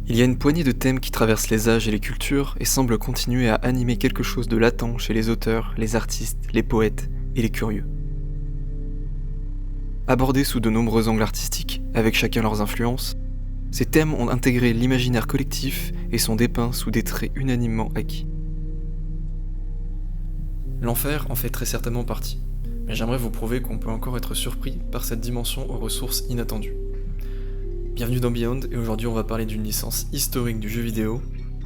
Il y a une poignée de thèmes qui traversent les âges et les cultures et semblent continuer à animer quelque chose de latent chez les auteurs, les artistes, les poètes et les curieux. Abordés sous de nombreux angles artistiques, avec chacun leurs influences, ces thèmes ont intégré l'imaginaire collectif et sont dépeints sous des traits unanimement acquis. L'enfer en fait très certainement partie, mais j'aimerais vous prouver qu'on peut encore être surpris par cette dimension aux ressources inattendues. Bienvenue dans Beyond, et aujourd'hui on va parler d'une licence historique du jeu vidéo,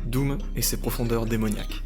Doom et ses profondeurs démoniaques.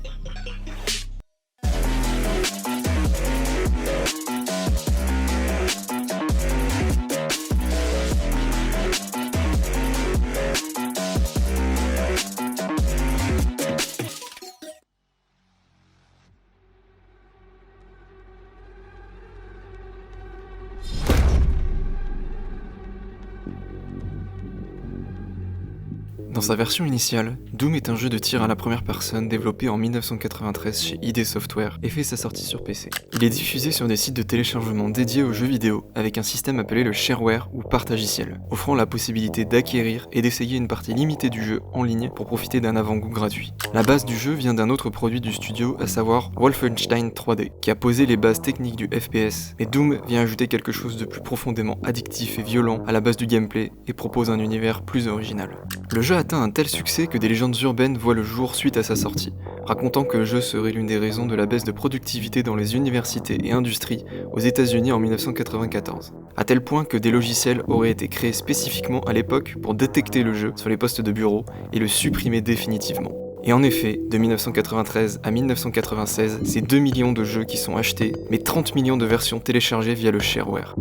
Dans sa version initiale, Doom est un jeu de tir à la première personne développé en 1993 chez ID Software et fait sa sortie sur PC. Il est diffusé sur des sites de téléchargement dédiés aux jeux vidéo avec un système appelé le shareware ou partagiciel, offrant la possibilité d'acquérir et d'essayer une partie limitée du jeu en ligne pour profiter d'un avant-goût gratuit. La base du jeu vient d'un autre produit du studio, à savoir Wolfenstein 3D, qui a posé les bases techniques du FPS, et Doom vient ajouter quelque chose de plus profondément addictif et violent à la base du gameplay et propose un univers plus original. Le jeu atteint un tel succès que des légendes urbaines voient le jour suite à sa sortie, racontant que le jeu serait l'une des raisons de la baisse de productivité dans les universités et industries aux États-Unis en 1994. À tel point que des logiciels auraient été créés spécifiquement à l'époque pour détecter le jeu sur les postes de bureau et le supprimer définitivement. Et en effet, de 1993 à 1996, c'est 2 millions de jeux qui sont achetés, mais 30 millions de versions téléchargées via le shareware.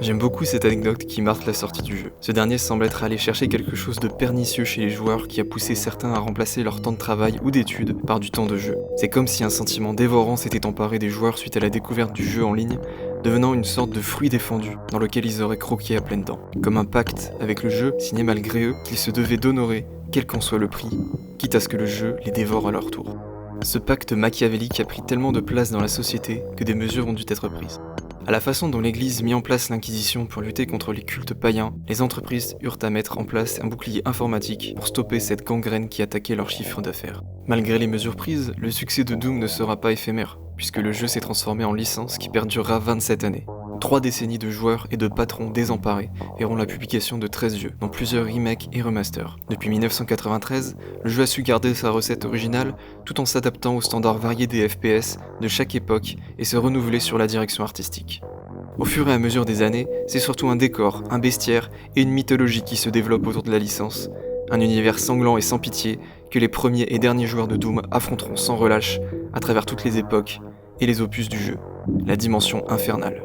J'aime beaucoup cette anecdote qui marque la sortie du jeu. Ce dernier semble être allé chercher quelque chose de pernicieux chez les joueurs qui a poussé certains à remplacer leur temps de travail ou d'études par du temps de jeu. C'est comme si un sentiment dévorant s'était emparé des joueurs suite à la découverte du jeu en ligne, devenant une sorte de fruit défendu dans lequel ils auraient croqué à pleines dents. Comme un pacte avec le jeu signé malgré eux qu'ils se devaient d'honorer, quel qu'en soit le prix, quitte à ce que le jeu les dévore à leur tour. Ce pacte machiavélique a pris tellement de place dans la société que des mesures ont dû être prises. À la façon dont l'Église mit en place l'Inquisition pour lutter contre les cultes païens, les entreprises eurent à mettre en place un bouclier informatique pour stopper cette gangrène qui attaquait leur chiffre d'affaires. Malgré les mesures prises, le succès de Doom ne sera pas éphémère, puisque le jeu s'est transformé en licence qui perdurera 27 années. 3 décennies de joueurs et de patrons désemparés verront la publication de 13 jeux, dont plusieurs remakes et remasters. Depuis 1993, le jeu a su garder sa recette originale tout en s'adaptant aux standards variés des FPS de chaque époque et se renouveler sur la direction artistique. Au fur et à mesure des années, c'est surtout un décor, un bestiaire et une mythologie qui se développent autour de la licence, un univers sanglant et sans pitié que les premiers et derniers joueurs de Doom affronteront sans relâche à travers toutes les époques et les opus du jeu, la dimension infernale.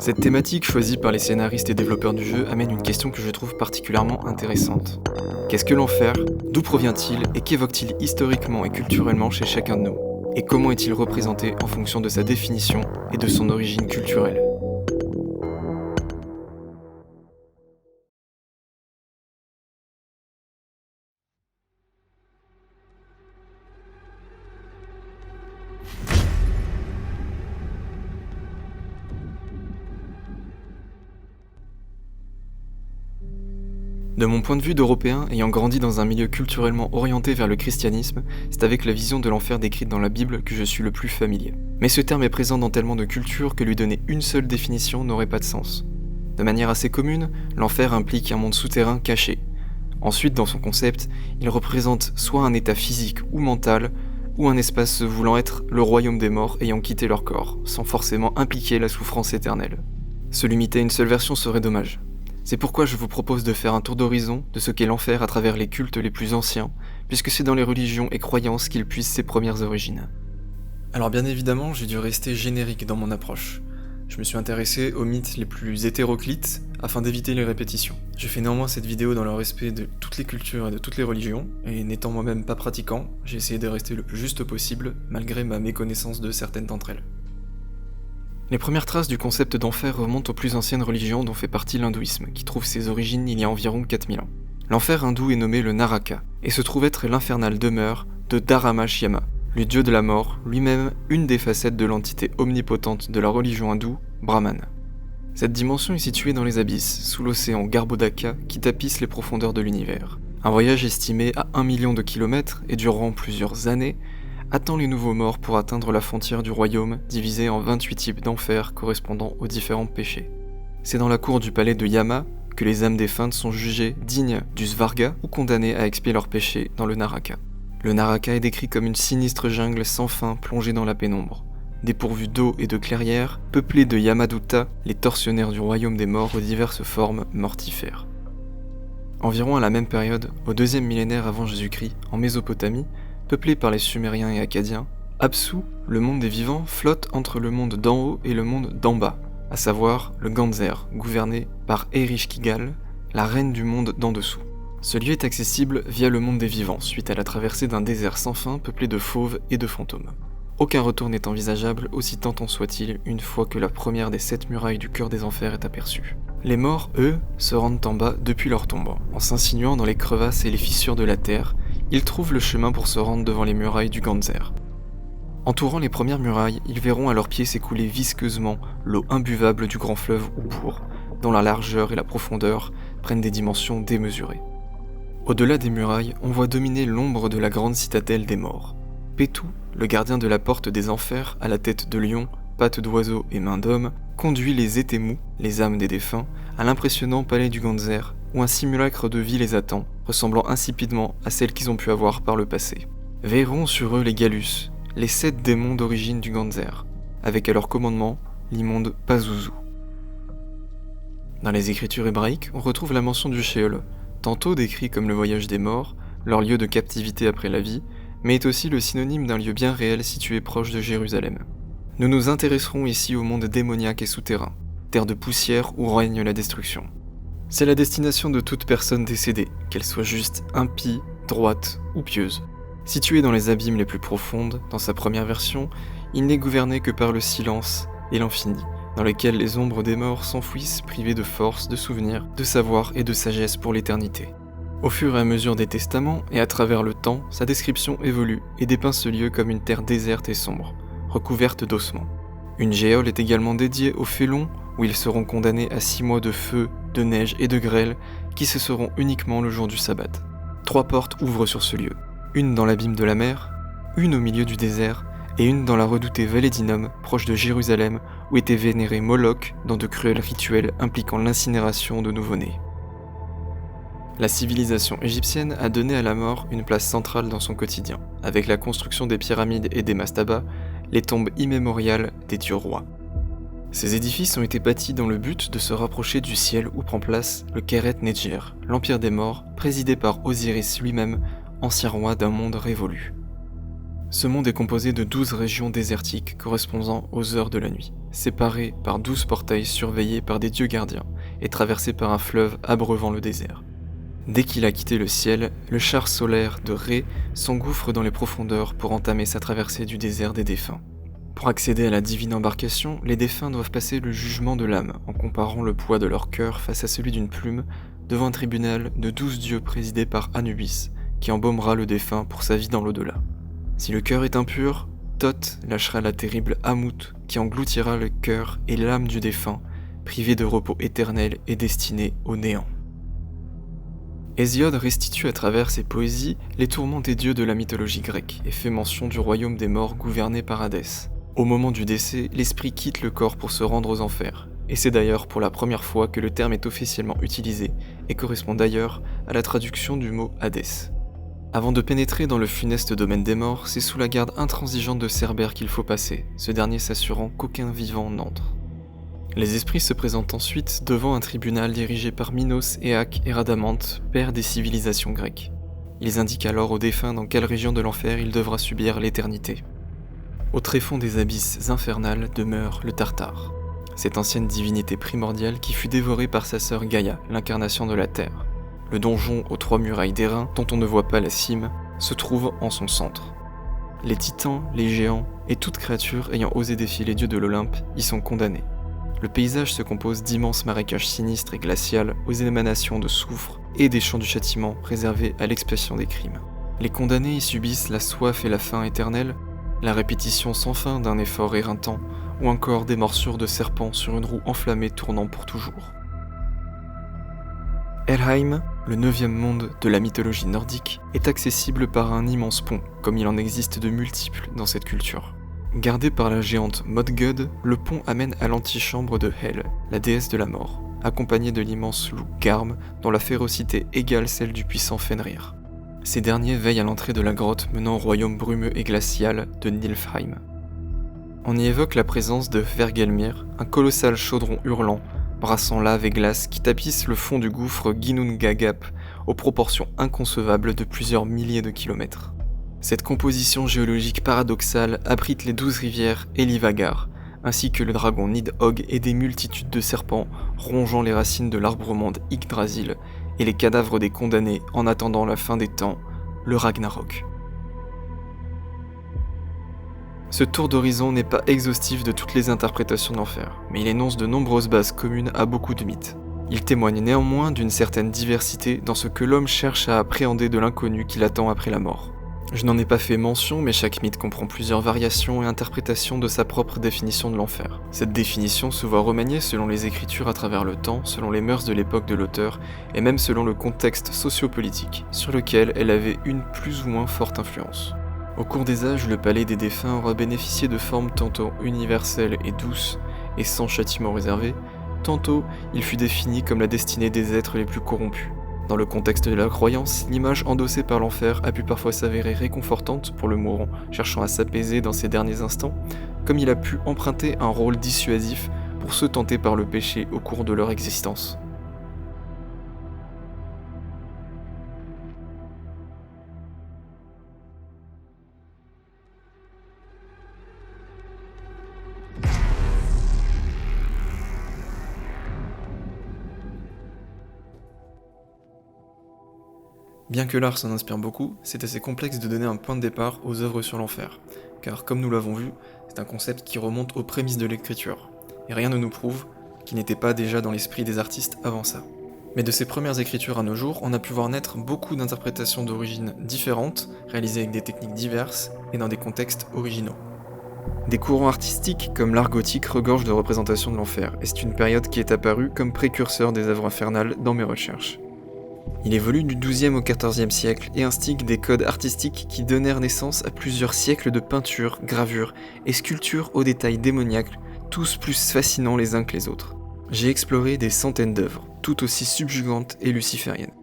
Cette thématique choisie par les scénaristes et développeurs du jeu amène une question que je trouve particulièrement intéressante. Qu'est-ce que l'enfer? D'où provient-il et qu'évoque-t-il historiquement et culturellement chez chacun de nous? Et comment est-il représenté en fonction de sa définition et de son origine culturelle? De mon point de vue d'Européen, ayant grandi dans un milieu culturellement orienté vers le christianisme, c'est avec la vision de l'enfer décrite dans la Bible que je suis le plus familier. Mais ce terme est présent dans tellement de cultures que lui donner une seule définition n'aurait pas de sens. De manière assez commune, l'enfer implique un monde souterrain caché. Ensuite, dans son concept, il représente soit un état physique ou mental, ou un espace se voulant être le royaume des morts ayant quitté leur corps, sans forcément impliquer la souffrance éternelle. Se limiter à une seule version serait dommage. C'est pourquoi je vous propose de faire un tour d'horizon de ce qu'est l'enfer à travers les cultes les plus anciens, puisque c'est dans les religions et croyances qu'il puise ses premières origines. Alors bien évidemment, j'ai dû rester générique dans mon approche. Je me suis intéressé aux mythes les plus hétéroclites afin d'éviter les répétitions. Je fais néanmoins cette vidéo dans le respect de toutes les cultures et de toutes les religions, et n'étant moi-même pas pratiquant, j'ai essayé de rester le plus juste possible, malgré ma méconnaissance de certaines d'entre elles. Les premières traces du concept d'enfer remontent aux plus anciennes religions dont fait partie l'hindouisme, qui trouve ses origines il y a environ 4000 ans. L'enfer hindou est nommé le Naraka, et se trouve être l'infernale demeure de Dharamashyama, le dieu de la mort, lui-même une des facettes de l'entité omnipotente de la religion hindoue, Brahman. Cette dimension est située dans les abysses, sous l'océan Garbhodaka qui tapisse les profondeurs de l'univers. Un voyage estimé à 1 million de kilomètres et durant plusieurs années attend les nouveaux morts pour atteindre la frontière du royaume divisée en 28 types d'enfers correspondant aux différents péchés. C'est dans la cour du palais de Yama que les âmes défuntes sont jugées dignes du Svarga ou condamnées à expier leurs péchés dans le Naraka. Le Naraka est décrit comme une sinistre jungle sans fin plongée dans la pénombre. Dépourvue d'eau et de clairières, peuplée de Yamaduta, les tortionnaires du royaume des morts aux diverses formes mortifères. Environ à la même période, au 2e millénaire avant Jésus-Christ, en Mésopotamie, peuplée par les Sumériens et Akkadiens, Apsu, le monde des vivants, flotte entre le monde d'en haut et le monde d'en bas, à savoir le Ganzer, gouverné par Erishkigal, la reine du monde d'en dessous. Ce lieu est accessible via le monde des vivants, suite à la traversée d'un désert sans fin peuplé de fauves et de fantômes. Aucun retour n'est envisageable, aussi tentant soit-il, une fois que la première des 7 murailles du cœur des enfers est aperçue. Les morts, eux, se rendent en bas depuis leur tombe. En s'insinuant dans les crevasses et les fissures de la terre, ils trouvent le chemin pour se rendre devant les murailles du Ganzer. Entourant les premières murailles, ils verront à leurs pieds s'écouler visqueusement l'eau imbuvable du grand fleuve Upur, dont la largeur et la profondeur prennent des dimensions démesurées. Au-delà des murailles, on voit dominer l'ombre de la grande citadelle des morts. Petu, le gardien de la porte des enfers, à la tête de lion, pattes d'oiseau et main d'homme, conduit les Etemu, les âmes des défunts, à l'impressionnant palais du Ganzer, où un simulacre de vie les attend, ressemblant insipidement à celle qu'ils ont pu avoir par le passé. Veilleront sur eux les Galus, les 7 démons d'origine du Ganzer, avec à leur commandement l'immonde Pazuzu. Dans les écritures hébraïques, on retrouve la mention du Sheol, tantôt décrit comme le voyage des morts, leur lieu de captivité après la vie, mais est aussi le synonyme d'un lieu bien réel situé proche de Jérusalem. Nous nous intéresserons ici au monde démoniaque et souterrain, terre de poussière où règne la destruction. C'est la destination de toute personne décédée, qu'elle soit juste impie, droite ou pieuse. Situé dans les abîmes les plus profondes, dans sa première version, il n'est gouverné que par le silence et l'infini, dans lesquels les ombres des morts s'enfouissent privés de force, de souvenirs, de savoir et de sagesse pour l'éternité. Au fur et à mesure des testaments et à travers le temps, sa description évolue et dépeint ce lieu comme une terre déserte et sombre, recouverte d'ossements. Une géole est également dédiée aux félons, où ils seront condamnés à 6 mois de feu, de neige et de grêle, qui cesseront uniquement le jour du sabbat. 3 portes ouvrent sur ce lieu, une dans l'abîme de la mer, une au milieu du désert, et une dans la redoutée vallée d'Hinnom, proche de Jérusalem, où était vénéré Moloch dans de cruels rituels impliquant l'incinération de nouveau-nés. La civilisation égyptienne a donné à la mort une place centrale dans son quotidien, avec la construction des pyramides et des mastabas, les tombes immémoriales des dieux rois. Ces édifices ont été bâtis dans le but de se rapprocher du ciel où prend place le Keret Nedjer, l'empire des morts, présidé par Osiris lui-même, ancien roi d'un monde révolu. Ce monde est composé de 12 régions désertiques correspondant aux heures de la nuit, séparées par 12 portails surveillés par des dieux gardiens et traversés par un fleuve abreuvant le désert. Dès qu'il a quitté le ciel, le char solaire de Ré s'engouffre dans les profondeurs pour entamer sa traversée du désert des défunts. Pour accéder à la divine embarcation, les défunts doivent passer le jugement de l'âme en comparant le poids de leur cœur face à celui d'une plume devant un tribunal de 12 dieux présidé par Anubis, qui embaumera le défunt pour sa vie dans l'au-delà. Si le cœur est impur, Thoth lâchera la terrible Hamout qui engloutira le cœur et l'âme du défunt, privé de repos éternel et destiné au néant. Hésiode restitue à travers ses poésies les tourments des dieux de la mythologie grecque et fait mention du royaume des morts gouverné par Hadès. Au moment du décès, l'esprit quitte le corps pour se rendre aux enfers, et c'est d'ailleurs pour la première fois que le terme est officiellement utilisé et correspond d'ailleurs à la traduction du mot Hadès. Avant de pénétrer dans le funeste domaine des morts, c'est sous la garde intransigeante de Cerbère qu'il faut passer, ce dernier s'assurant qu'aucun vivant n'entre. Les esprits se présentent ensuite devant un tribunal dirigé par Minos, Éaque et Rhadamante, pères des civilisations grecques. Ils indiquent alors aux défunts dans quelle région de l'enfer il devra subir l'éternité. Au tréfonds des abysses infernales demeure le Tartare, cette ancienne divinité primordiale qui fut dévorée par sa sœur Gaïa, l'incarnation de la Terre. Le donjon aux 3 murailles d'airain, dont on ne voit pas la cime, se trouve en son centre. Les titans, les géants et toute créature ayant osé défier les dieux de l'Olympe y sont condamnés. Le paysage se compose d'immenses marécages sinistres et glaciales aux émanations de soufre et des champs du châtiment réservés à l'expiation des crimes. Les condamnés y subissent la soif et la faim éternelle, la répétition sans fin d'un effort éreintant, ou encore des morsures de serpents sur une roue enflammée tournant pour toujours. Helheim, le 9e monde de la mythologie nordique, est accessible par un immense pont, comme il en existe de multiples dans cette culture. Gardé par la géante Modgud, le pont amène à l'antichambre de Hel, la déesse de la mort, accompagnée de l'immense loup Garm, dont la férocité égale celle du puissant Fenrir. Ces derniers veillent à l'entrée de la grotte menant au royaume brumeux et glacial de Niflheim. On y évoque la présence de Hvergelmir, un colossal chaudron hurlant, brassant lave et glace qui tapisse le fond du gouffre Ginnungagap aux proportions inconcevables de plusieurs milliers de kilomètres. Cette composition géologique paradoxale abrite les 12 rivières Elivagar, ainsi que le dragon Nidhogg et des multitudes de serpents rongeant les racines de l'arbre-monde Yggdrasil et les cadavres des condamnés en attendant la fin des temps, le Ragnarok. Ce tour d'horizon n'est pas exhaustif de toutes les interprétations de l'enfer, mais il énonce de nombreuses bases communes à beaucoup de mythes. Il témoigne néanmoins d'une certaine diversité dans ce que l'homme cherche à appréhender de l'inconnu qui l'attend après la mort. Je n'en ai pas fait mention, mais chaque mythe comprend plusieurs variations et interprétations de sa propre définition de l'enfer. Cette définition se voit remaniée selon les écritures à travers le temps, selon les mœurs de l'époque de l'auteur, et même selon le contexte sociopolitique, sur lequel elle avait une plus ou moins forte influence. Au cours des âges, le palais des défunts aura bénéficié de formes tantôt universelles et douces, et sans châtiment réservé, tantôt il fut défini comme la destinée des êtres les plus corrompus. Dans le contexte de la croyance, l'image endossée par l'enfer a pu parfois s'avérer réconfortante pour le mourant cherchant à s'apaiser dans ses derniers instants, comme il a pu emprunter un rôle dissuasif pour ceux tentés par le péché au cours de leur existence. Bien que l'art s'en inspire beaucoup, c'est assez complexe de donner un point de départ aux œuvres sur l'enfer, car comme nous l'avons vu, c'est un concept qui remonte aux prémices de l'écriture, et rien ne nous prouve qu'il n'était pas déjà dans l'esprit des artistes avant ça. Mais de ces premières écritures à nos jours, on a pu voir naître beaucoup d'interprétations d'origines différentes, réalisées avec des techniques diverses et dans des contextes originaux. Des courants artistiques comme l'art gothique regorgent de représentations de l'enfer, et c'est une période qui est apparue comme précurseur des œuvres infernales dans mes recherches. Il évolue du XIIe au XIVe siècle et instigue des codes artistiques qui donnèrent naissance à plusieurs siècles de peintures, gravures et sculptures aux détails démoniaques, tous plus fascinants les uns que les autres. J'ai exploré des centaines d'œuvres, tout aussi subjugantes et lucifériennes,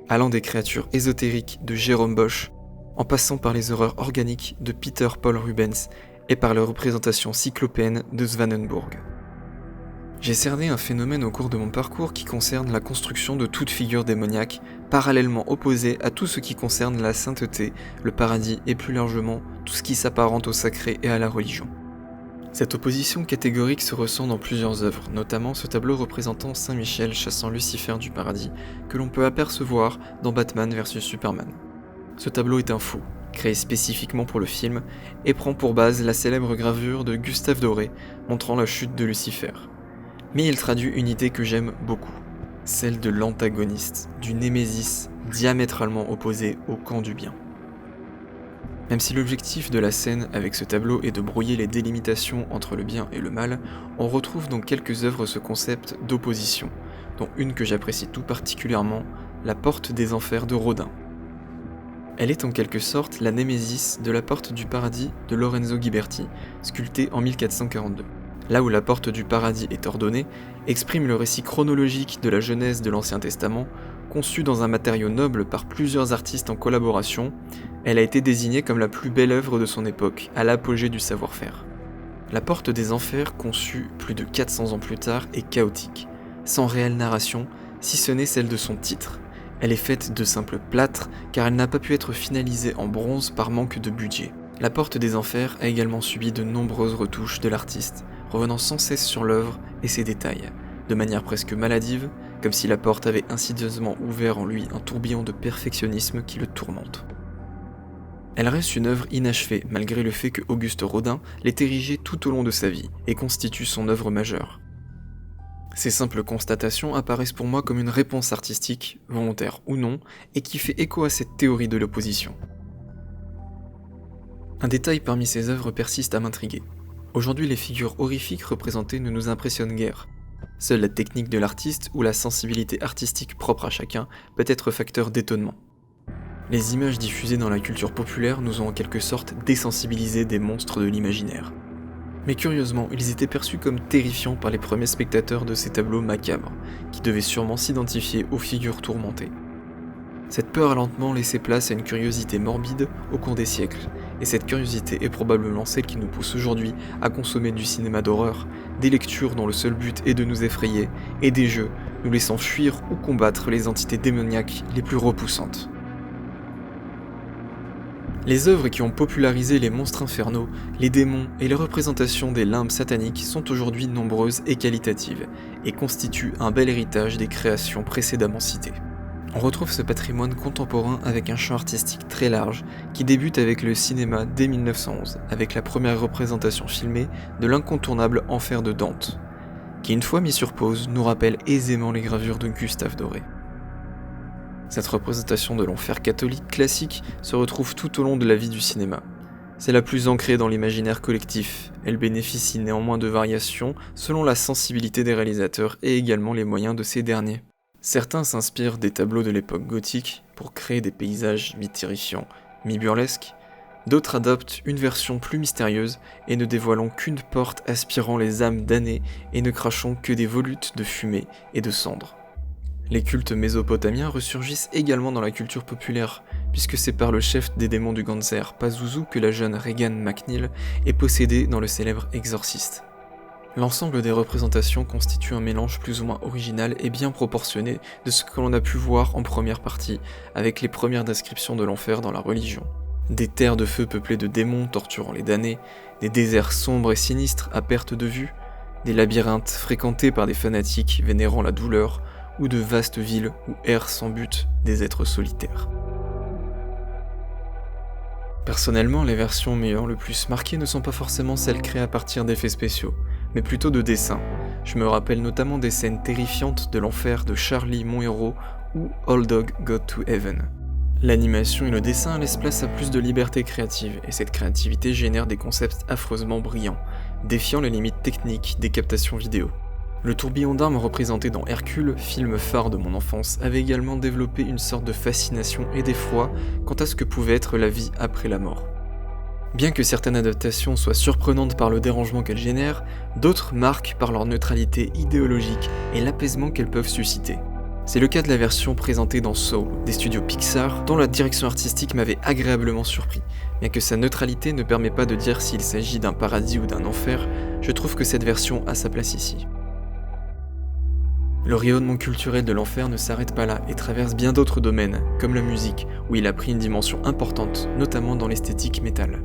allant des créatures ésotériques de Jérôme Bosch, en passant par les horreurs organiques de Peter Paul Rubens et par les représentations cyclopéennes de Swedenborg. J'ai cerné un phénomène au cours de mon parcours qui concerne la construction de toute figure démoniaque, parallèlement opposée à tout ce qui concerne la sainteté, le paradis et plus largement tout ce qui s'apparente au sacré et à la religion. Cette opposition catégorique se ressent dans plusieurs œuvres, notamment ce tableau représentant Saint Michel chassant Lucifer du paradis, que l'on peut apercevoir dans Batman vs Superman. Ce tableau est un faux, créé spécifiquement pour le film, et prend pour base la célèbre gravure de Gustave Doré montrant la chute de Lucifer. Mais il traduit une idée que j'aime beaucoup, celle de l'antagoniste, du némésis diamétralement opposé au camp du bien. Même si l'objectif de la scène avec ce tableau est de brouiller les délimitations entre le bien et le mal, on retrouve dans quelques œuvres ce concept d'opposition, dont une que j'apprécie tout particulièrement, La Porte des Enfers de Rodin. Elle est en quelque sorte la némésis de la Porte du Paradis de Lorenzo Ghiberti, sculptée en 1442. Là où la Porte du Paradis est ordonnée, exprime le récit chronologique de la Genèse de l'Ancien Testament, conçue dans un matériau noble par plusieurs artistes en collaboration. Elle a été désignée comme la plus belle œuvre de son époque, à l'apogée du savoir-faire. La Porte des Enfers, conçue plus de 400 ans plus tard, est chaotique, sans réelle narration, si ce n'est celle de son titre. Elle est faite de simples plâtres, car elle n'a pas pu être finalisée en bronze par manque de budget. La Porte des Enfers a également subi de nombreuses retouches de l'artiste, revenant sans cesse sur l'œuvre et ses détails, de manière presque maladive, comme si la porte avait insidieusement ouvert en lui un tourbillon de perfectionnisme qui le tourmente. Elle reste une œuvre inachevée, malgré le fait que Auguste Rodin l'ait érigée tout au long de sa vie, et constitue son œuvre majeure. Ces simples constatations apparaissent pour moi comme une réponse artistique, volontaire ou non, et qui fait écho à cette théorie de l'opposition. Un détail parmi ces œuvres persiste à m'intriguer. Aujourd'hui, les figures horrifiques représentées ne nous impressionnent guère. Seule la technique de l'artiste ou la sensibilité artistique propre à chacun peut être facteur d'étonnement. Les images diffusées dans la culture populaire nous ont en quelque sorte désensibilisés des monstres de l'imaginaire. Mais curieusement, ils étaient perçus comme terrifiants par les premiers spectateurs de ces tableaux macabres, qui devaient sûrement s'identifier aux figures tourmentées. Cette peur a lentement laissé place à une curiosité morbide au cours des siècles, et cette curiosité est probablement celle qui nous pousse aujourd'hui à consommer du cinéma d'horreur, des lectures dont le seul but est de nous effrayer, et des jeux nous laissant fuir ou combattre les entités démoniaques les plus repoussantes. Les œuvres qui ont popularisé les monstres infernaux, les démons et les représentations des limbes sataniques sont aujourd'hui nombreuses et qualitatives, et constituent un bel héritage des créations précédemment citées. On retrouve ce patrimoine contemporain avec un champ artistique très large, qui débute avec le cinéma dès 1911, avec la première représentation filmée de l'incontournable Enfer de Dante, qui une fois mis sur pause nous rappelle aisément les gravures de Gustave Doré. Cette représentation de l'enfer catholique classique se retrouve tout au long de la vie du cinéma. C'est la plus ancrée dans l'imaginaire collectif, elle bénéficie néanmoins de variations selon la sensibilité des réalisateurs et également les moyens de ces derniers. Certains s'inspirent des tableaux de l'époque gothique pour créer des paysages mi-terrifiants, mi-burlesques, d'autres adoptent une version plus mystérieuse et ne dévoilant qu'une porte aspirant les âmes damnées et ne crachant que des volutes de fumée et de cendres. Les cultes mésopotamiens ressurgissent également dans la culture populaire, puisque c'est par le chef des démons du Ganser, Pazuzu, que la jeune Regan MacNeil est possédée dans le célèbre Exorciste. L'ensemble des représentations constitue un mélange plus ou moins original et bien proportionné de ce que l'on a pu voir en première partie, avec les premières descriptions de l'enfer dans la religion. Des terres de feu peuplées de démons torturant les damnés, des déserts sombres et sinistres à perte de vue, des labyrinthes fréquentés par des fanatiques vénérant la douleur, ou de vastes villes où errent sans but des êtres solitaires. Personnellement, les versions m'ayant le plus marqué ne sont pas forcément celles créées à partir d'effets spéciaux, mais plutôt de dessins. Je me rappelle notamment des scènes terrifiantes de l'enfer de Charlie, mon héros, ou Old Dog Got to Heaven. L'animation et le dessin laissent place à plus de liberté créative, et cette créativité génère des concepts affreusement brillants, défiant les limites techniques des captations vidéo. Le tourbillon d'armes représenté dans Hercule, film phare de mon enfance, avait également développé une sorte de fascination et d'effroi quant à ce que pouvait être la vie après la mort. Bien que certaines adaptations soient surprenantes par le dérangement qu'elles génèrent, d'autres marquent par leur neutralité idéologique et l'apaisement qu'elles peuvent susciter. C'est le cas de la version présentée dans Soul, des studios Pixar, dont la direction artistique m'avait agréablement surpris. Bien que sa neutralité ne permet pas de dire s'il s'agit d'un paradis ou d'un enfer, je trouve que cette version a sa place ici. Le rayonnement culturel de l'enfer ne s'arrête pas là et traverse bien d'autres domaines, comme la musique, où il a pris une dimension importante, notamment dans l'esthétique métal.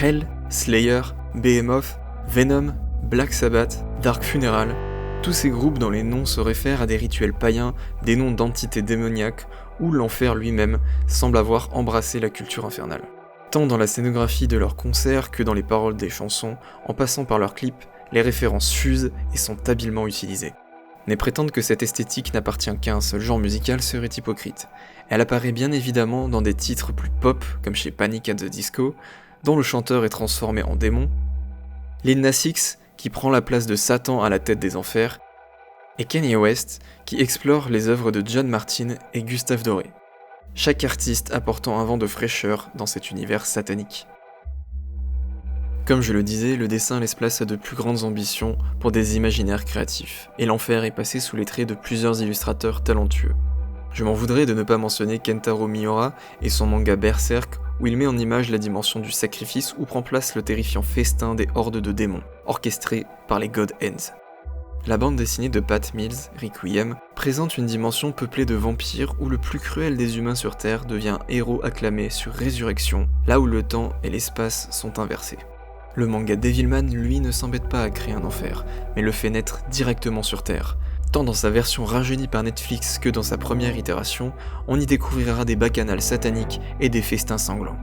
Hell, Slayer, Behemoth, Venom, Black Sabbath, Dark Funeral, tous ces groupes dont les noms se réfèrent à des rituels païens, des noms d'entités démoniaques, où l'enfer lui-même semble avoir embrassé la culture infernale. Tant dans la scénographie de leurs concerts que dans les paroles des chansons, en passant par leurs clips, les références fusent et sont habilement utilisées. Mais prétendre que cette esthétique n'appartient qu'à un seul genre musical serait hypocrite. Elle apparaît bien évidemment dans des titres plus pop, comme chez Panic! At the Disco, dont le chanteur est transformé en démon, Lil Nas X, qui prend la place de Satan à la tête des enfers, et Kanye West, qui explore les œuvres de John Martin et Gustave Doré. Chaque artiste apportant un vent de fraîcheur dans cet univers satanique. Comme je le disais, le dessin laisse place à de plus grandes ambitions pour des imaginaires créatifs, et l'enfer est passé sous les traits de plusieurs illustrateurs talentueux. Je m'en voudrais de ne pas mentionner Kentaro Miura et son manga Berserk, où il met en image la dimension du sacrifice où prend place le terrifiant festin des hordes de démons, orchestrés par les God Hands. La bande dessinée de Pat Mills, Requiem, présente une dimension peuplée de vampires où le plus cruel des humains sur Terre devient héros acclamé sur Résurrection, là où le temps et l'espace sont inversés. Le manga Devilman, lui, ne s'embête pas à créer un enfer, mais le fait naître directement sur Terre. Tant dans sa version rajeunie par Netflix que dans sa première itération, on y découvrira des bacchanales sataniques et des festins sanglants.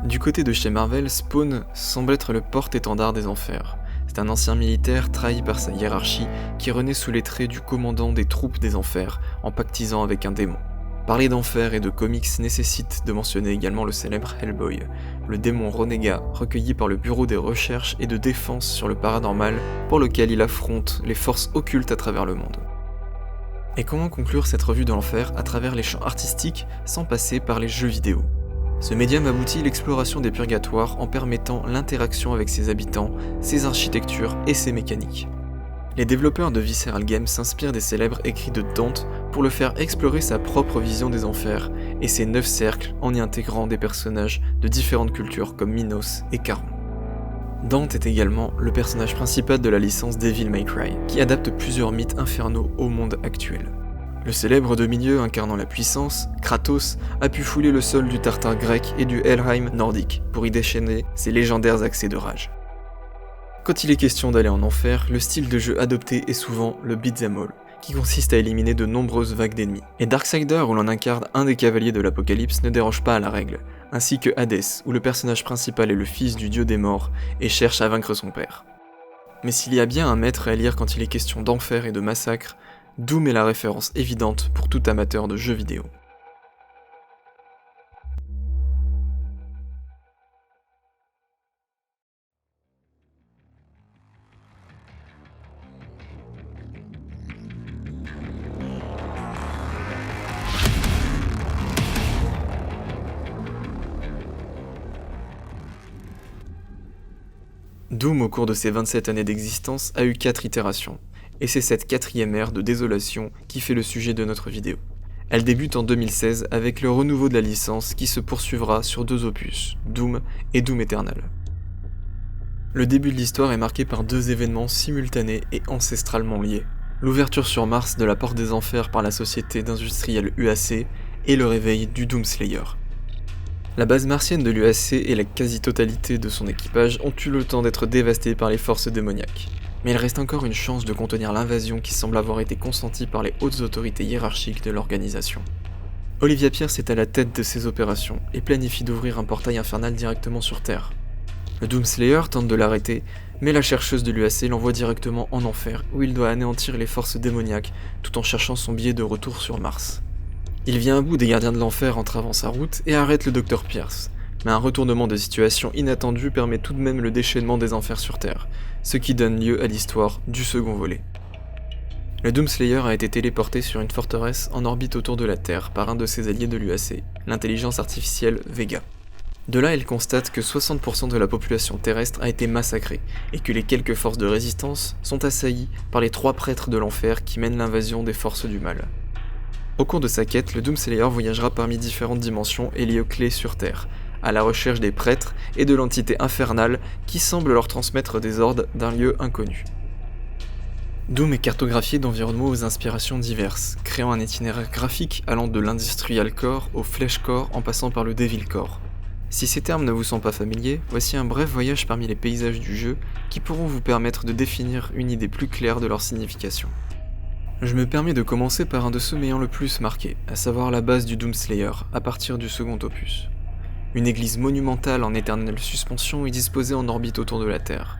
Du côté de chez Marvel, Spawn semble être le porte-étendard des enfers. C'est un ancien militaire trahi par sa hiérarchie qui renaît sous les traits du commandant des troupes des enfers en pactisant avec un démon. Parler d'enfer et de comics nécessite de mentionner également le célèbre Hellboy, le démon renégat recueilli par le Bureau des recherches et de défense sur le paranormal pour lequel il affronte les forces occultes à travers le monde. Et comment conclure cette revue de l'enfer à travers les champs artistiques sans passer par les jeux vidéo ? Ce médium aboutit l'exploration des purgatoires en permettant l'interaction avec ses habitants, ses architectures et ses mécaniques. Les développeurs de Visceral Games s'inspirent des célèbres écrits de Dante pour le faire explorer sa propre vision des enfers et ses 9 cercles en y intégrant des personnages de différentes cultures comme Minos et Charon. Dante est également le personnage principal de la licence Devil May Cry, qui adapte plusieurs mythes infernaux au monde actuel. Le célèbre demi-dieu incarnant la puissance, Kratos, a pu fouler le sol du Tartare grec et du Helheim nordique pour y déchaîner ses légendaires accès de rage. Quand il est question d'aller en enfer, le style de jeu adopté est souvent le beat'em all, qui consiste à éliminer de nombreuses vagues d'ennemis. Et Darksider, où l'on incarne un des cavaliers de l'Apocalypse, ne déroge pas à la règle, ainsi que Hades, où le personnage principal est le fils du dieu des morts et cherche à vaincre son père. Mais s'il y a bien un maître à lire quand il est question d'enfer et de massacre, Doom est la référence évidente pour tout amateur de jeux vidéo. Doom, au cours de ses 27 années d'existence, a eu 4 itérations, et c'est cette 4e ère de désolation qui fait le sujet de notre vidéo. Elle débute en 2016 avec le renouveau de la licence qui se poursuivra sur 2 opus, Doom et Doom Eternal. Le début de l'histoire est marqué par 2 événements simultanés et ancestralement liés. L'ouverture sur Mars de la Porte des Enfers par la société d'industriels UAC et le réveil du Doomslayer. La base martienne de l'UAC et la quasi-totalité de son équipage ont eu le temps d'être dévastés par les forces démoniaques. Mais il reste encore une chance de contenir l'invasion qui semble avoir été consentie par les hautes autorités hiérarchiques de l'organisation. Olivia Pierce est à la tête de ces opérations et planifie d'ouvrir un portail infernal directement sur Terre. Le Doomslayer tente de l'arrêter, mais la chercheuse de l'UAC l'envoie directement en enfer où il doit anéantir les forces démoniaques tout en cherchant son billet de retour sur Mars. Il vient à bout des gardiens de l'enfer en travant sa route et arrête le Dr Pierce, mais un retournement de situation inattendu permet tout de même le déchaînement des enfers sur Terre, ce qui donne lieu à l'histoire du second volet. Le Doomslayer a été téléporté sur une forteresse en orbite autour de la Terre par un de ses alliés de l'UAC, l'intelligence artificielle Vega. De là, il constate que 60% de la population terrestre a été massacrée, et que les quelques forces de résistance sont assaillies par les 3 prêtres de l'enfer qui mènent l'invasion des forces du mal. Au cours de sa quête, le Doomslayer voyagera parmi différentes dimensions et lieux clés sur Terre, à la recherche des prêtres et de l'entité infernale qui semble leur transmettre des ordres d'un lieu inconnu. Doom est cartographié d'environnements aux inspirations diverses, créant un itinéraire graphique allant de l'Industrial Core au Flesh Core en passant par le Devil Core. Si ces termes ne vous sont pas familiers, voici un bref voyage parmi les paysages du jeu qui pourront vous permettre de définir une idée plus claire de leur signification. Je me permets de commencer par un de ceux m'ayant le plus marqué, à savoir la base du Doomslayer, à partir du second opus. Une église monumentale en éternelle suspension est disposée en orbite autour de la Terre.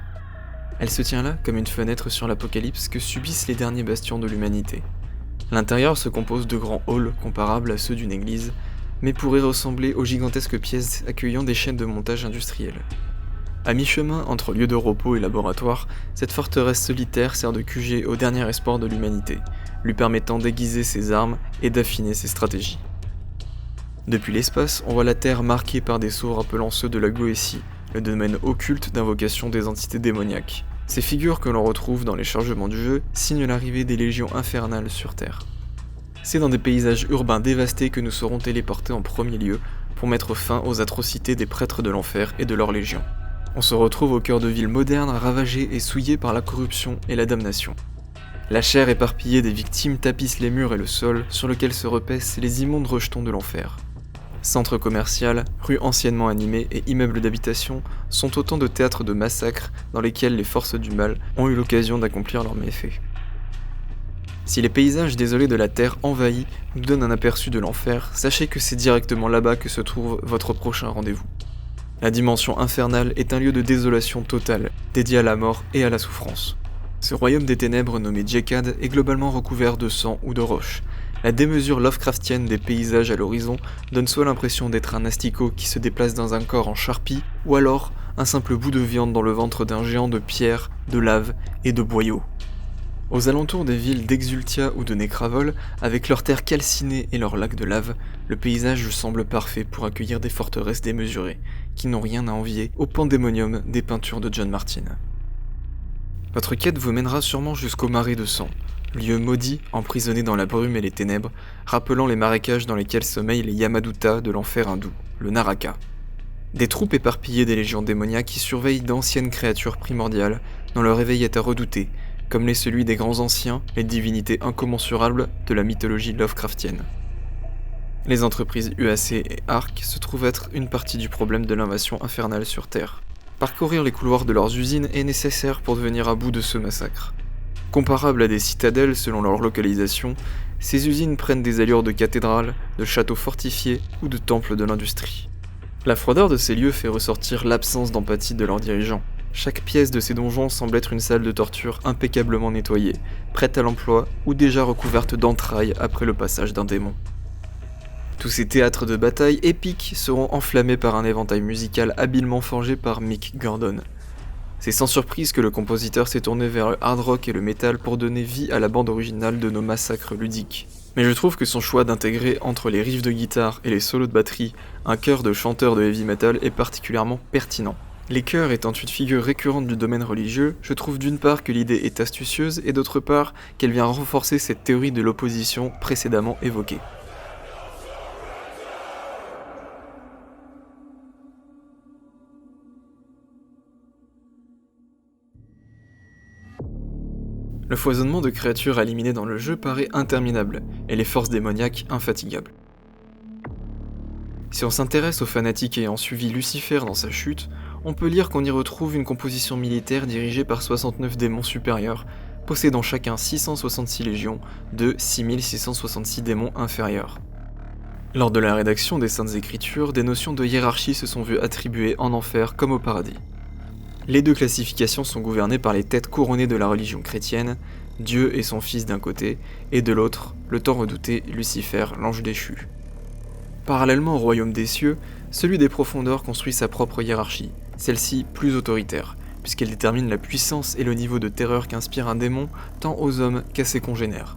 Elle se tient là comme une fenêtre sur l'apocalypse que subissent les derniers bastions de l'humanité. L'intérieur se compose de grands halls comparables à ceux d'une église, mais pourrait ressembler aux gigantesques pièces accueillant des chaînes de montage industrielles. À mi-chemin entre lieu de repos et laboratoire, cette forteresse solitaire sert de QG au dernier espoir de l'humanité, lui permettant d'aiguiser ses armes et d'affiner ses stratégies. Depuis l'espace, on voit la Terre marquée par des sceaux rappelant ceux de la Goétie, le domaine occulte d'invocation des entités démoniaques. Ces figures que l'on retrouve dans les chargements du jeu signent l'arrivée des légions infernales sur Terre. C'est dans des paysages urbains dévastés que nous serons téléportés en premier lieu pour mettre fin aux atrocités des prêtres de l'enfer et de leurs légions. On se retrouve au cœur de villes modernes ravagées et souillées par la corruption et la damnation. La chair éparpillée des victimes tapisse les murs et le sol sur lequel se repaissent les immondes rejetons de l'enfer. Centres commerciaux, rues anciennement animées et immeubles d'habitation sont autant de théâtres de massacres dans lesquels les forces du mal ont eu l'occasion d'accomplir leurs méfaits. Si les paysages désolés de la Terre envahis nous donnent un aperçu de l'enfer, sachez que c'est directement là-bas que se trouve votre prochain rendez-vous. La dimension infernale est un lieu de désolation totale, dédié à la mort et à la souffrance. Ce royaume des ténèbres nommé Jekad est globalement recouvert de sang ou de roches. La démesure Lovecraftienne des paysages à l'horizon donne soit l'impression d'être un asticot qui se déplace dans un corps en charpie, ou alors un simple bout de viande dans le ventre d'un géant de pierre, de lave et de boyaux. Aux alentours des villes d'Exultia ou de Necravol, avec leurs terres calcinées et leurs lacs de lave, le paysage semble parfait pour accueillir des forteresses démesurées, qui n'ont rien à envier au pandémonium des peintures de John Martin. Votre quête vous mènera sûrement jusqu'au marais de sang, lieu maudit emprisonné dans la brume et les ténèbres, rappelant les marécages dans lesquels sommeillent les Yamaduta de l'enfer hindou, le Naraka. Des troupes éparpillées des légions démoniaques qui surveillent d'anciennes créatures primordiales dont le réveil est à redouter, comme l'est celui des grands anciens, les divinités incommensurables de la mythologie Lovecraftienne. Les entreprises UAC et ARC se trouvent être une partie du problème de l'invasion infernale sur Terre. Parcourir les couloirs de leurs usines est nécessaire pour venir à bout de ce massacre. Comparables à des citadelles selon leur localisation, ces usines prennent des allures de cathédrales, de châteaux fortifiés ou de temples de l'industrie. La froideur de ces lieux fait ressortir l'absence d'empathie de leurs dirigeants. Chaque pièce de ces donjons semble être une salle de torture impeccablement nettoyée, prête à l'emploi ou déjà recouverte d'entrailles après le passage d'un démon. Tous ces théâtres de bataille épiques seront enflammés par un éventail musical habilement forgé par Mick Gordon. C'est sans surprise que le compositeur s'est tourné vers le hard rock et le metal pour donner vie à la bande originale de nos massacres ludiques. Mais je trouve que son choix d'intégrer entre les riffs de guitare et les solos de batterie un chœur de chanteurs de heavy metal est particulièrement pertinent. Les chœurs étant une figure récurrente du domaine religieux, je trouve d'une part que l'idée est astucieuse et d'autre part qu'elle vient renforcer cette théorie de l'opposition précédemment évoquée. Le foisonnement de créatures à éliminer dans le jeu paraît interminable, et les forces démoniaques infatigables. Si on s'intéresse aux fanatiques ayant suivi Lucifer dans sa chute, on peut lire qu'on y retrouve une composition militaire dirigée par 69 démons supérieurs, possédant chacun 666 légions de 6666 démons inférieurs. Lors de la rédaction des Saintes Écritures, des notions de hiérarchie se sont vues attribuées en enfer comme au paradis. Les deux classifications sont gouvernées par les têtes couronnées de la religion chrétienne, Dieu et son Fils d'un côté, et de l'autre, le tant redouté Lucifer, l'ange déchu. Parallèlement au royaume des cieux, celui des profondeurs construit sa propre hiérarchie, celle-ci plus autoritaire, puisqu'elle détermine la puissance et le niveau de terreur qu'inspire un démon tant aux hommes qu'à ses congénères.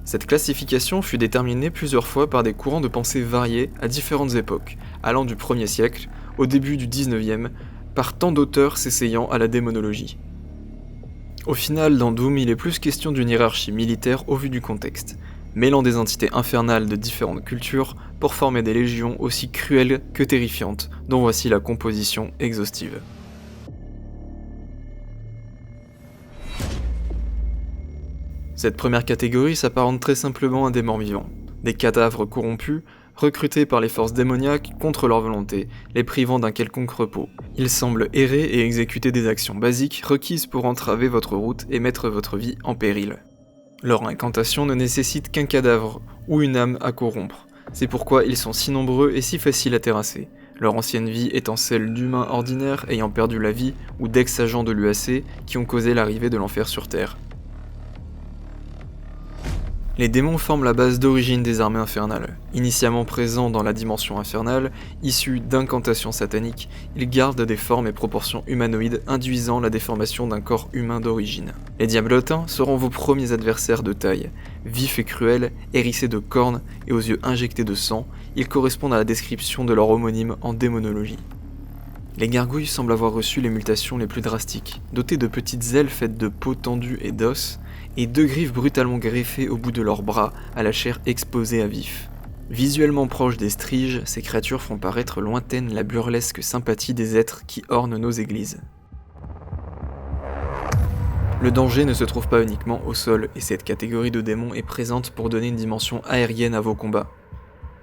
Cette classification fut déterminée plusieurs fois par des courants de pensée variés à différentes époques, allant du 1er siècle au début du 19e, par tant d'auteurs s'essayant à la démonologie. Au final, dans Doom, il est plus question d'une hiérarchie militaire au vu du contexte, mêlant des entités infernales de différentes cultures pour former des légions aussi cruelles que terrifiantes, dont voici la composition exhaustive. Cette première catégorie s'apparente très simplement à des morts vivants, des cadavres corrompus, recrutés par les forces démoniaques contre leur volonté, les privant d'un quelconque repos. Ils semblent errer et exécuter des actions basiques requises pour entraver votre route et mettre votre vie en péril. Leur incantation ne nécessite qu'un cadavre ou une âme à corrompre. C'est pourquoi ils sont si nombreux et si faciles à terrasser, leur ancienne vie étant celle d'humains ordinaires ayant perdu la vie ou d'ex-agents de l'UAC qui ont causé l'arrivée de l'enfer sur Terre. Les démons forment la base d'origine des armées infernales. Initialement présents dans la dimension infernale, issus d'incantations sataniques, ils gardent des formes et proportions humanoïdes induisant la déformation d'un corps humain d'origine. Les diablotins seront vos premiers adversaires de taille. Vifs et cruels, hérissés de cornes et aux yeux injectés de sang, ils correspondent à la description de leur homonyme en démonologie. Les gargouilles semblent avoir reçu les mutations les plus drastiques, dotées de petites ailes faites de peau tendue et d'os, et deux griffes brutalement greffées au bout de leurs bras à la chair exposée à vif. Visuellement proches des striges, ces créatures font paraître lointaine la burlesque sympathie des êtres qui ornent nos églises. Le danger ne se trouve pas uniquement au sol, et cette catégorie de démons est présente pour donner une dimension aérienne à vos combats.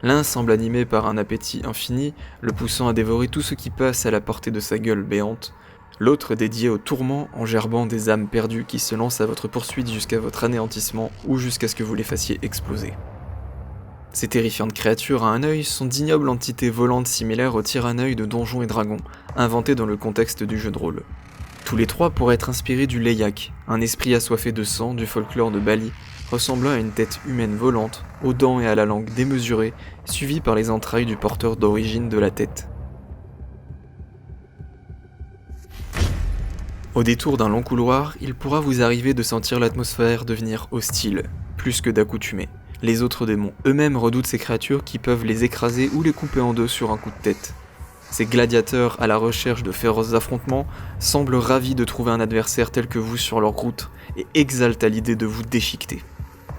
L'un semble animé par un appétit infini, le poussant à dévorer tout ce qui passe à la portée de sa gueule béante, l'autre dédié au tourment en gerbant des âmes perdues qui se lancent à votre poursuite jusqu'à votre anéantissement ou jusqu'à ce que vous les fassiez exploser. Ces terrifiantes créatures à un œil sont d'ignobles entités volantes similaires aux tyranneuils de Donjons et Dragons, inventés dans le contexte du jeu de rôle. Tous les trois pourraient être inspirés du Leyak, un esprit assoiffé de sang du folklore de Bali, ressemblant à une tête humaine volante, aux dents et à la langue démesurée, suivie par les entrailles du porteur d'origine de la tête. Au détour d'un long couloir, il pourra vous arriver de sentir l'atmosphère devenir hostile, plus que d'accoutumée. Les autres démons eux-mêmes redoutent ces créatures qui peuvent les écraser ou les couper en deux sur un coup de tête. Ces gladiateurs à la recherche de féroces affrontements semblent ravis de trouver un adversaire tel que vous sur leur route et exaltent à l'idée de vous déchiqueter.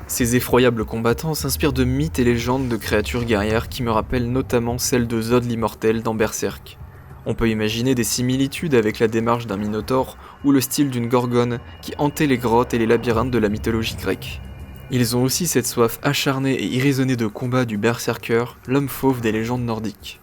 Ces effroyables combattants s'inspirent de mythes et légendes de créatures guerrières qui me rappellent notamment celle de Zod l'immortel dans Berserk. On peut imaginer des similitudes avec la démarche d'un minotaure ou le style d'une gorgone qui hantait les grottes et les labyrinthes de la mythologie grecque. Ils ont aussi cette soif acharnée et irraisonnée de combat du berserker, l'homme fauve des légendes nordiques.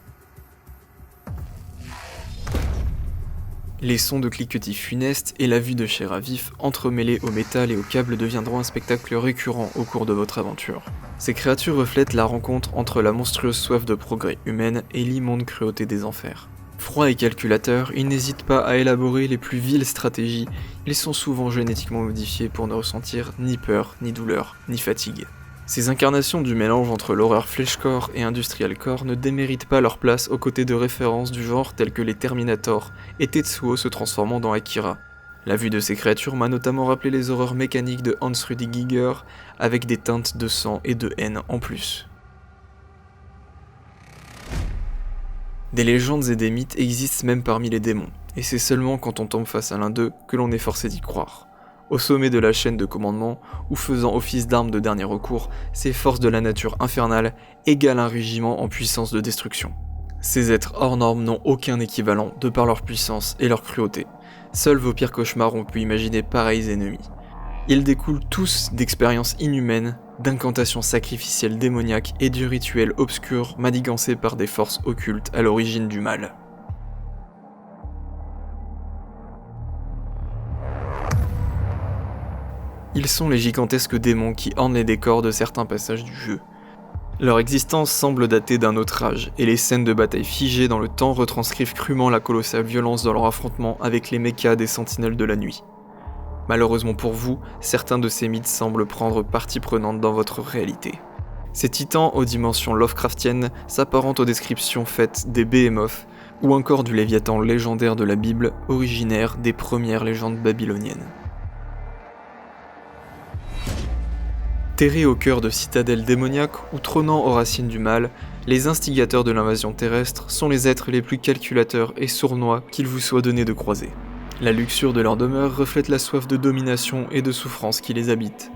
Les sons de cliquetis funestes et la vue de chair à vif entremêlés au métal et au câble deviendront un spectacle récurrent au cours de votre aventure. Ces créatures reflètent la rencontre entre la monstrueuse soif de progrès humaine et l'immonde cruauté des enfers. Froids et calculateurs, ils n'hésitent pas à élaborer les plus viles stratégies, ils sont souvent génétiquement modifiés pour ne ressentir ni peur, ni douleur, ni fatigue. Ces incarnations du mélange entre l'horreur fleshcore et industrial core ne déméritent pas leur place aux côtés de références du genre telles que les Terminator et Tetsuo se transformant dans Akira. La vue de ces créatures m'a notamment rappelé les horreurs mécaniques de Hans Rudy Giger avec des teintes de sang et de haine en plus. Des légendes et des mythes existent même parmi les démons, et c'est seulement quand on tombe face à l'un d'eux que l'on est forcé d'y croire. Au sommet de la chaîne de commandement, ou faisant office d'arme de dernier recours, ces forces de la nature infernale égalent un régiment en puissance de destruction. Ces êtres hors normes n'ont aucun équivalent de par leur puissance et leur cruauté. Seuls vos pires cauchemars ont pu imaginer pareils ennemis. Ils découlent tous d'expériences inhumaines, d'incantations sacrificielles démoniaques et du rituel obscur manigancé par des forces occultes à l'origine du mal. Ils sont les gigantesques démons qui ornent les décors de certains passages du jeu. Leur existence semble dater d'un autre âge, et les scènes de bataille figées dans le temps retranscrivent crûment la colossale violence de leur affrontement avec les mechas des sentinelles de la nuit. Malheureusement pour vous, certains de ces mythes semblent prendre partie prenante dans votre réalité. Ces titans aux dimensions Lovecraftiennes s'apparentent aux descriptions faites des Behemoths, ou encore du Léviathan légendaire de la Bible, originaire des premières légendes babyloniennes. Terrés au cœur de citadelles démoniaques ou trônant aux racines du mal, les instigateurs de l'invasion terrestre sont les êtres les plus calculateurs et sournois qu'il vous soit donné de croiser. La luxure de leur demeure reflète la soif de domination et de souffrance qui les habite.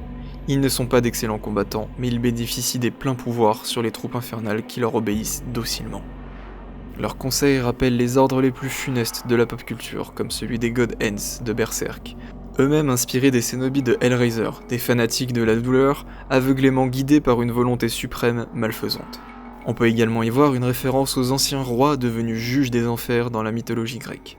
Ils ne sont pas d'excellents combattants, mais ils bénéficient des pleins pouvoirs sur les troupes infernales qui leur obéissent docilement. Leurs conseils rappellent les ordres les plus funestes de la pop culture, comme celui des God Hands de Berserk, eux-mêmes inspirés des cénobis de Hellraiser, des fanatiques de la douleur, aveuglément guidés par une volonté suprême malfaisante. On peut également y voir une référence aux anciens rois devenus juges des enfers dans la mythologie grecque.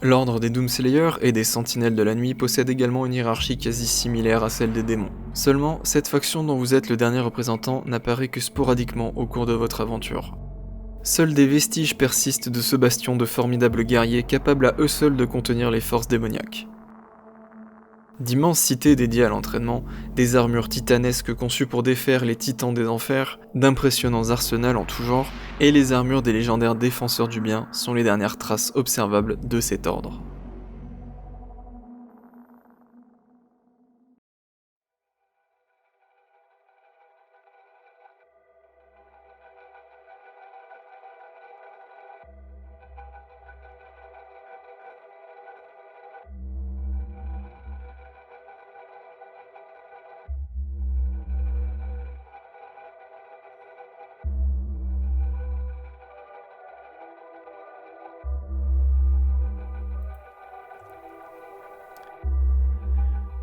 L'ordre des Doomslayers et des Sentinelles de la Nuit possède également une hiérarchie quasi similaire à celle des démons. Seulement, cette faction dont vous êtes le dernier représentant n'apparaît que sporadiquement au cours de votre aventure. Seuls des vestiges persistent de ce bastion de formidables guerriers capables à eux seuls de contenir les forces démoniaques. D'immenses cités dédiées à l'entraînement, des armures titanesques conçues pour défaire les titans des enfers, d'impressionnants arsenals en tout genre, et les armures des légendaires défenseurs du bien sont les dernières traces observables de cet ordre.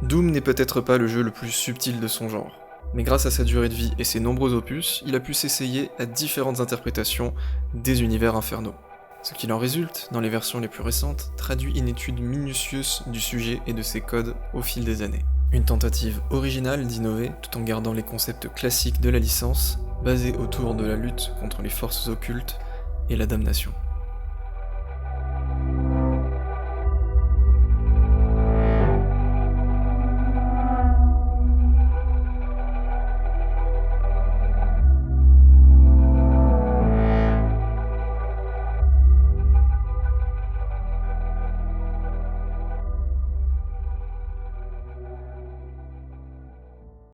Doom n'est peut-être pas le jeu le plus subtil de son genre, mais grâce à sa durée de vie et ses nombreux opus, il a pu s'essayer à différentes interprétations des univers infernaux. Ce qu'il en résulte, dans les versions les plus récentes, traduit une étude minutieuse du sujet et de ses codes au fil des années. Une tentative originale d'innover tout en gardant les concepts classiques de la licence, basés autour de la lutte contre les forces occultes et la damnation.